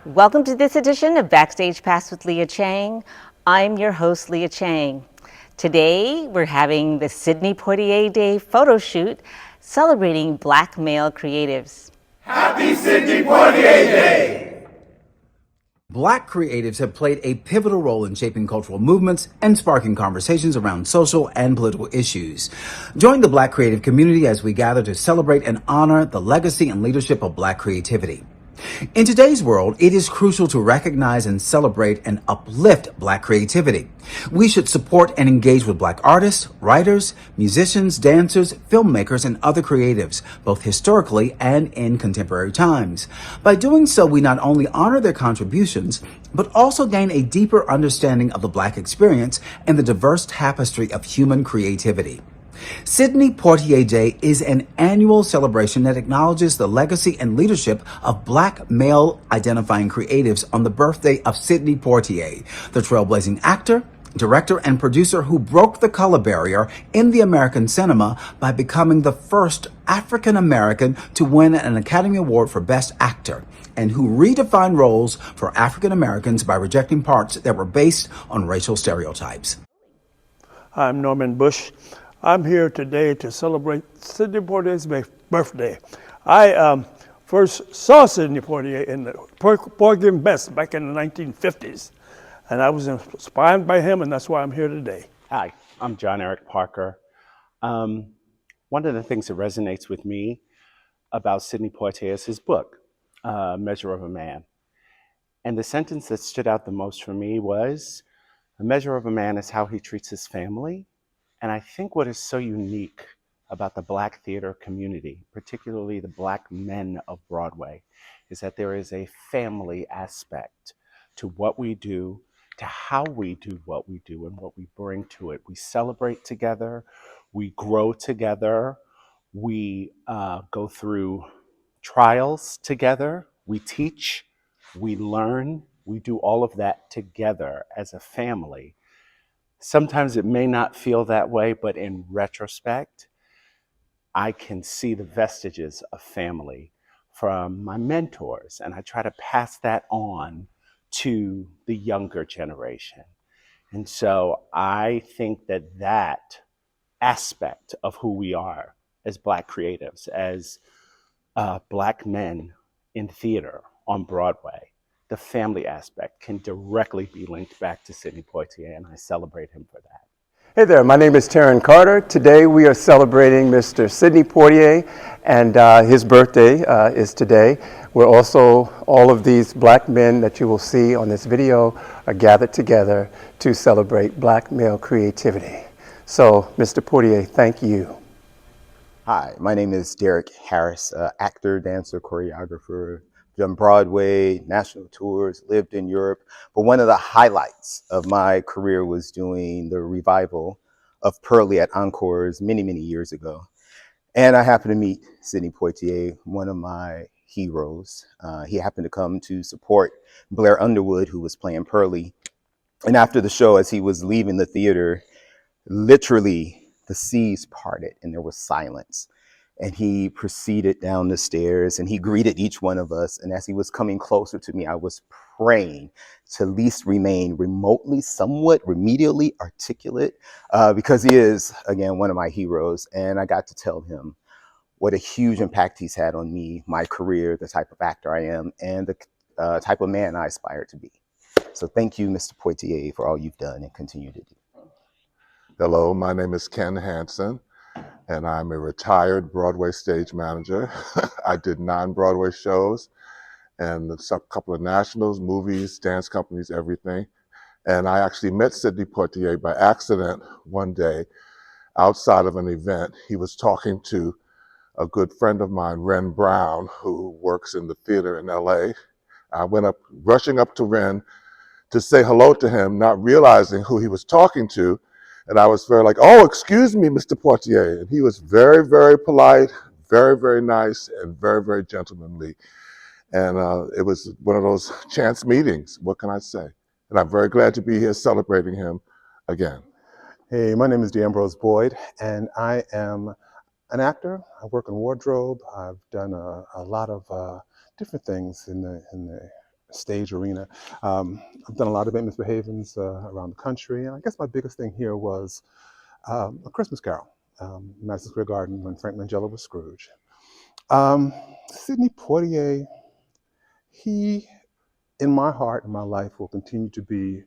Welcome to this edition of Backstage Pass with Lia Chang. I'm your host, Lia Chang. Today, we're having the Sidney Poitier Day photo shoot celebrating Black male creatives. Happy Sidney Poitier Day! Black creatives have played a pivotal role in shaping cultural movements and sparking conversations around social and political issues. Join the Black creative community as we gather to celebrate and honor the legacy and leadership of Black creativity. In today's world, it is crucial to recognize and celebrate and uplift Black creativity. We should support and engage with Black artists, writers, musicians, dancers, filmmakers, and other creatives, both historically and in contemporary times. By doing so, we not only honor their contributions, but also gain a deeper understanding of the Black experience and the diverse tapestry of human creativity. Sidney Poitier Day is an annual celebration that acknowledges the legacy and leadership of Black male identifying creatives on the birthday of Sidney Poitier, the trailblazing actor, director, and producer who broke the color barrier in the American cinema by becoming the first African American to win an Academy Award for Best Actor, and who redefined roles for African Americans by rejecting parts that were based on racial stereotypes. I'm Norman Bush. I'm here today to celebrate Sidney Poitier's birthday. I first saw Sidney Poitier in the Porgy and Bess back in the 1950s, and I was inspired by him, and that's why I'm here today. Hi, I'm John Eric Parker. One of the things that resonates with me about Sidney Poitier is his book, Measure of a Man. And the sentence that stood out the most for me was, a measure of a man is how he treats his family. And I think what is so unique about the Black theater community, particularly the Black men of Broadway, is that there is a family aspect to what we do, to how we do what we do, and what we bring to it. We celebrate together, we grow together, we go through trials together, we teach, we learn, we do all of that together as a family. Sometimes it may not feel that way, but in retrospect, I can see the vestiges of family from my mentors, and I try to pass that on to the younger generation. And so I think that that aspect of who we are as Black creatives, as Black men in theater on Broadway, the family aspect can directly be linked back to Sidney Poitier, and I celebrate him for that. Hey there, my name is Taryn Carter. Today we are celebrating Mr. Sidney Poitier, and his birthday is today. We're also, all of these Black men that you will see on this video are gathered together to celebrate Black male creativity. So, Mr. Poitier, thank you. Hi, my name is Derek Harris, actor, dancer, choreographer. Done Broadway, national tours, lived in Europe. But one of the highlights of my career was doing the revival of Pearlie at Encores many, many years ago. And I happened to meet Sidney Poitier, one of my heroes. He happened to come to support Blair Underwood, who was playing Pearlie. And after the show, as he was leaving the theater, literally the seas parted and there was silence. And he proceeded down the stairs and he greeted each one of us. And as he was coming closer to me, I was praying to at least remain remotely, somewhat remedially articulate, because he is, again, one of my heroes. And I got to tell him what a huge impact he's had on me, my career, the type of actor I am, and the type of man I aspire to be. So thank you, Mr. Poitier, for all you've done and continue to do. Hello, my name is Ken Hansen, and I'm a retired Broadway stage manager. I did 9 Broadway shows and a couple of nationals, movies, dance companies, everything. And I actually met Sidney Poitier by accident one day outside of an event. He was talking to a good friend of mine, Ren Brown, who works in the theater in LA. I went up, rushing up to Ren to say hello to him, not realizing who he was talking to. And I was very like, oh, excuse me, Mr. Poitier. And he was very, very polite, very, very nice, and very, very gentlemanly. And it was one of those chance meetings. What can I say? And I'm very glad to be here celebrating him again. Hey, my name is D'Ambrose Boyd, and I am an actor. I work in wardrobe. I've done a lot of different things in the stage arena. I've done a lot of Amos Behavens around the country, and I guess my biggest thing here was A Christmas Carol, Madison Square Garden, when Frank Langella was Scrooge. Sidney Poitier, he, in my heart and my life, will continue to be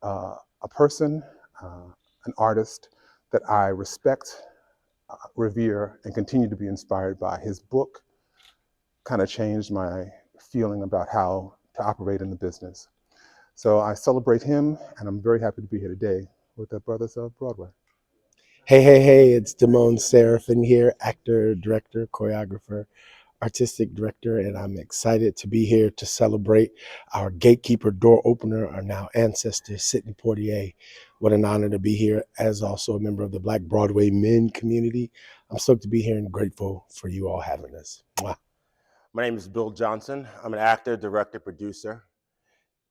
a person, an artist that I respect, revere, and continue to be inspired by. His book kind of changed my feeling about how to operate in the business. So I celebrate him, and I'm very happy to be here today with the Brothers of Broadway. Hey, it's Damone Seraphin here, actor, director, choreographer, artistic director, and I'm excited to be here to celebrate our gatekeeper, door opener, our now ancestor, Sidney Poitier. What an honor to be here as also a member of the Black Broadway men community. I'm stoked to be here and grateful for you all having us. Mwah. My name is Bill Johnson. I'm an actor, director, producer.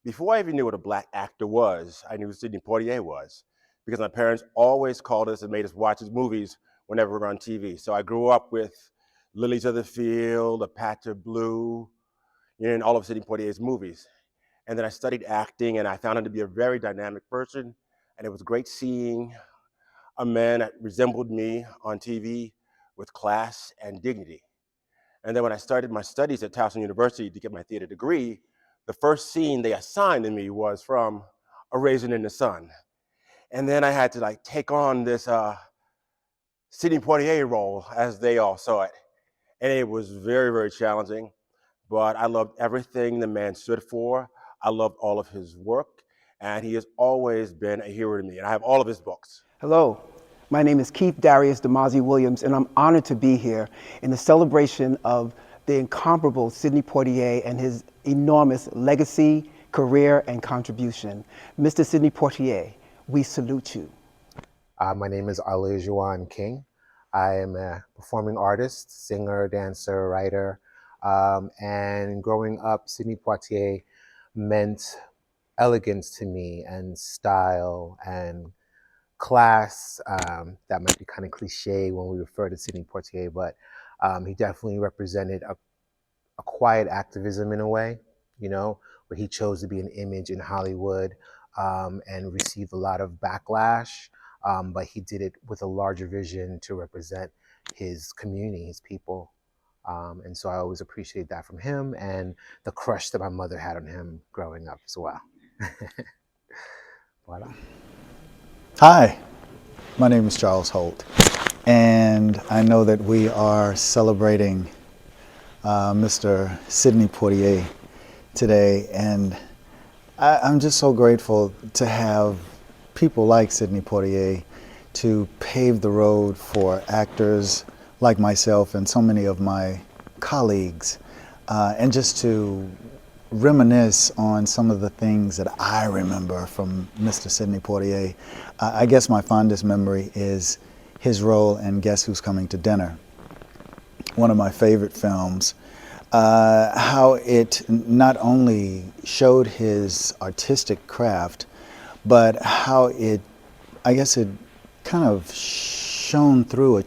Before I even knew what a Black actor was, I knew who Sidney Poitier was, because my parents always called us and made us watch his movies whenever we were on TV. So I grew up with Lilies of the Field, A Patch of Blue, and all of Sidney Poitier's movies. And then I studied acting, and I found him to be a very dynamic person, and it was great seeing a man that resembled me on TV with class and dignity. And then when I started my studies at Towson University to get my theater degree, the first scene they assigned to me was from A Raisin in the Sun. And then I had to take on this Sidney Poitier role as they all saw it. And it was very, very challenging, but I loved everything the man stood for. I loved all of his work, and he has always been a hero to me. And I have all of his books. Hello, my name is Keith Darius DeMasi Williams, and I'm honored to be here in the celebration of the incomparable Sidney Poitier and his enormous legacy, career, and contribution. Mr. Sidney Poitier, we salute you. My name is Juan King. I am a performing artist, singer, dancer, writer, and growing up, Sidney Poitier meant elegance to me and style and class. That might be kind of cliche when we refer to Sidney Poitier, but he definitely represented a quiet activism in a way, where he chose to be an image in Hollywood and received a lot of backlash, but he did it with a larger vision to represent his community, his people. And so I always appreciate that from him and the crush that my mother had on him growing up as well. Voila. Hi, my name is Charles Holt, and I know that we are celebrating Mr. Sidney Poitier today, and I'm just so grateful to have people like Sidney Poitier to pave the road for actors like myself and so many of my colleagues, and just to reminisce on some of the things that I remember from Mr. Sidney Poitier. I guess my fondest memory is his role in Guess Who's Coming to Dinner, one of my favorite films. How it not only showed his artistic craft, but how it kind of shone through a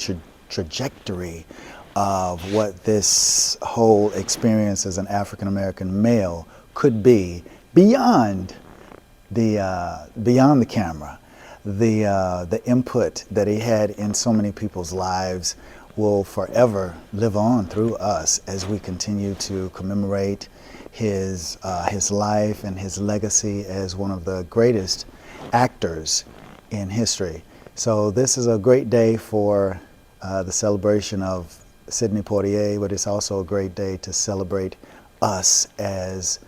trajectory of what this whole experience as an African-American male could be beyond the camera. The input that he had in so many people's lives will forever live on through us as we continue to commemorate his life and his legacy as one of the greatest actors in history. So this is a great day for the celebration of Sidney Poitier, but it's also a great day to celebrate us as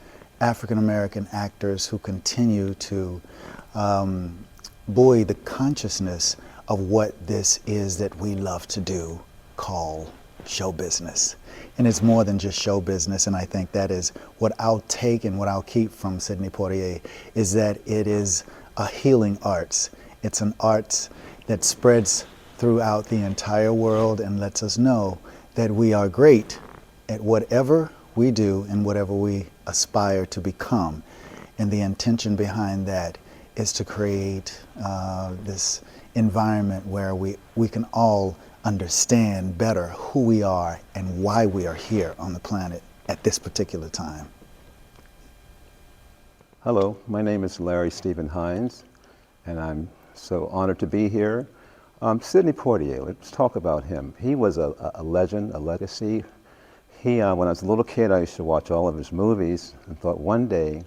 African-American actors who continue to buoy the consciousness of what this is that we love to do, call show business. And it's more than just show business, and I think that is what I'll take and what I'll keep from Sidney Poitier, is that it is a healing arts. It's an art that spreads throughout the entire world and lets us know that we are great at whatever we do and whatever we aspire to become. And the intention behind that is to create this environment where we can all understand better who we are and why we are here on the planet at this particular time. Hello, my name is Larry Stephen Hines, and I'm so honored to be here. Sidney Poitier, let's talk about him. He was a legend, a legacy. When I was a little kid, I used to watch all of his movies and thought one day,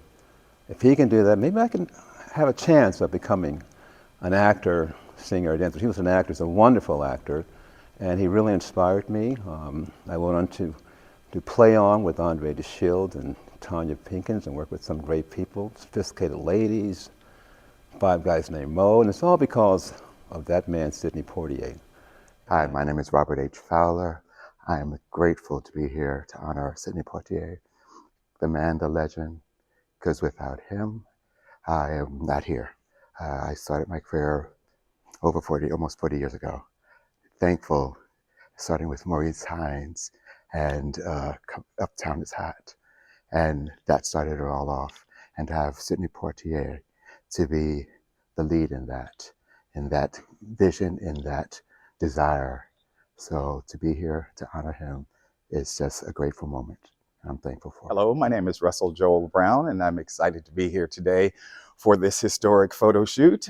if he can do that, maybe I can have a chance of becoming an actor, singer, dancer. He was an actor, he's a wonderful actor, and he really inspired me. I went on to play on with Andre DeShields and Tanya Pinkins and work with some great people, Sophisticated Ladies, Five Guys Named Mo, and it's all because of that man, Sidney Poitier. Hi, my name is Robert H. Fowler. I am grateful to be here to honor Sidney Poitier, the man, the legend, because without him, I am not here. I started my career almost 40 years ago. Thankful, starting with Maurice Hines and Uptown is Hot. And that started it all off. And to have Sidney Poitier to be the lead in that vision, in that desire. So to be here to honor him is just a grateful moment. I'm thankful for it. Hello, my name is Russell Joel Brown, and I'm excited to be here today for this historic photo shoot.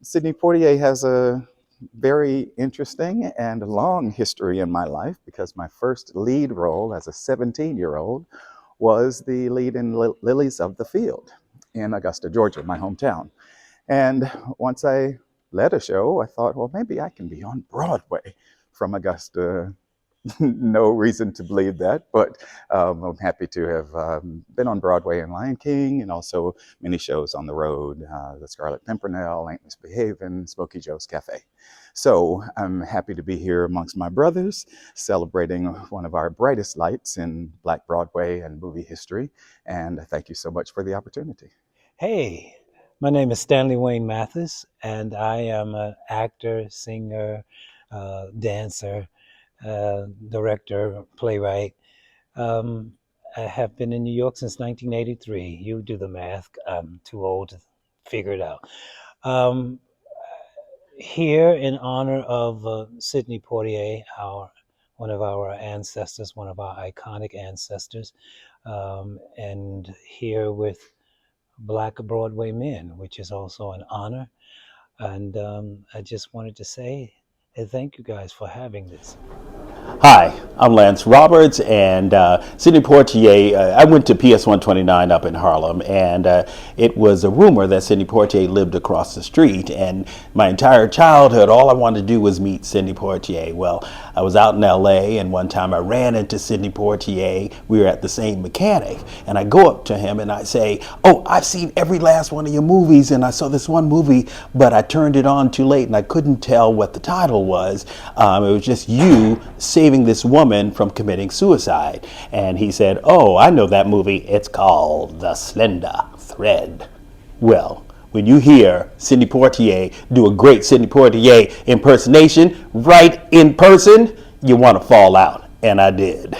Sidney Poitier has a very interesting and long history in my life because my first lead role as a 17-year-old was the lead in Lilies of the Field in Augusta, Georgia, my hometown. And once I led a show, I thought, well, maybe I can be on Broadway from Augusta. No reason to believe that, but I'm happy to have been on Broadway in Lion King and also many shows on the road, The Scarlet Pimpernel, Ain't Misbehavin', Smokey Joe's Cafe. So I'm happy to be here amongst my brothers, celebrating one of our brightest lights in Black Broadway and movie history. And thank you so much for the opportunity. Hey, my name is Stanley Wayne Mathis, and I am an actor, singer, dancer, director, playwright. I have been in New York since 1983. You do the math. I'm too old to figure it out. Here in honor of Sidney Poitier, one of our ancestors, one of our iconic ancestors, and here with Black Broadway Men, which is also an honor. And I just wanted to say thank you guys for having this. Hi, I'm Lance Roberts, and Sidney Poitier, I went to PS 129 up in Harlem, and it was a rumor that Sidney Poitier lived across the street, and my entire childhood, all I wanted to do was meet Sidney Poitier. Well, I was out in LA, and one time I ran into Sidney Poitier. We were at the same mechanic, and I go up to him and I say, oh, I've seen every last one of your movies, and I saw this one movie, but I turned it on too late, and I couldn't tell what the title was. It was just you saving this woman from committing suicide. And he said, oh, I know that movie. It's called The Slender Thread. Well, when you hear Sidney Poitier do a great Sidney Poitier impersonation right in person, you want to fall out. And I did.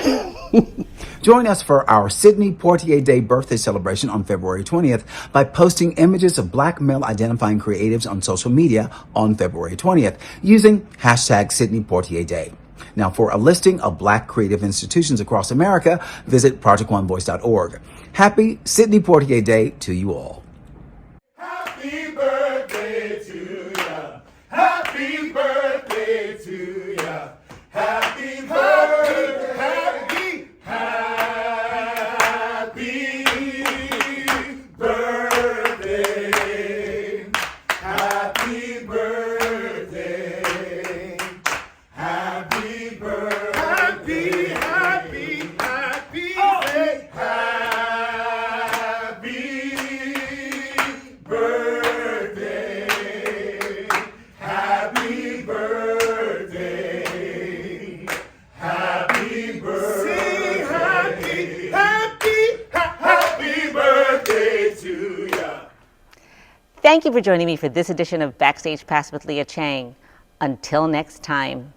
Join us for our Sidney Poitier Day birthday celebration on February 20th by posting images of Black male identifying creatives on social media on February 20th using hashtag Sidney Poitier Day. Now, for a listing of Black creative institutions across America, visit projectonevoice.org. Happy Sidney Poitier Day to you all. Happy birthday to ya. Happy birthday to ya. Happy birthday. Happy birthday. Happy birthday. Happy birthday. Happy birthday. Happy birthday. Happy birthday. Sing happy birthday to ya. Thank you for joining me for this edition of Backstage Pass with Lia Chang. Until next time.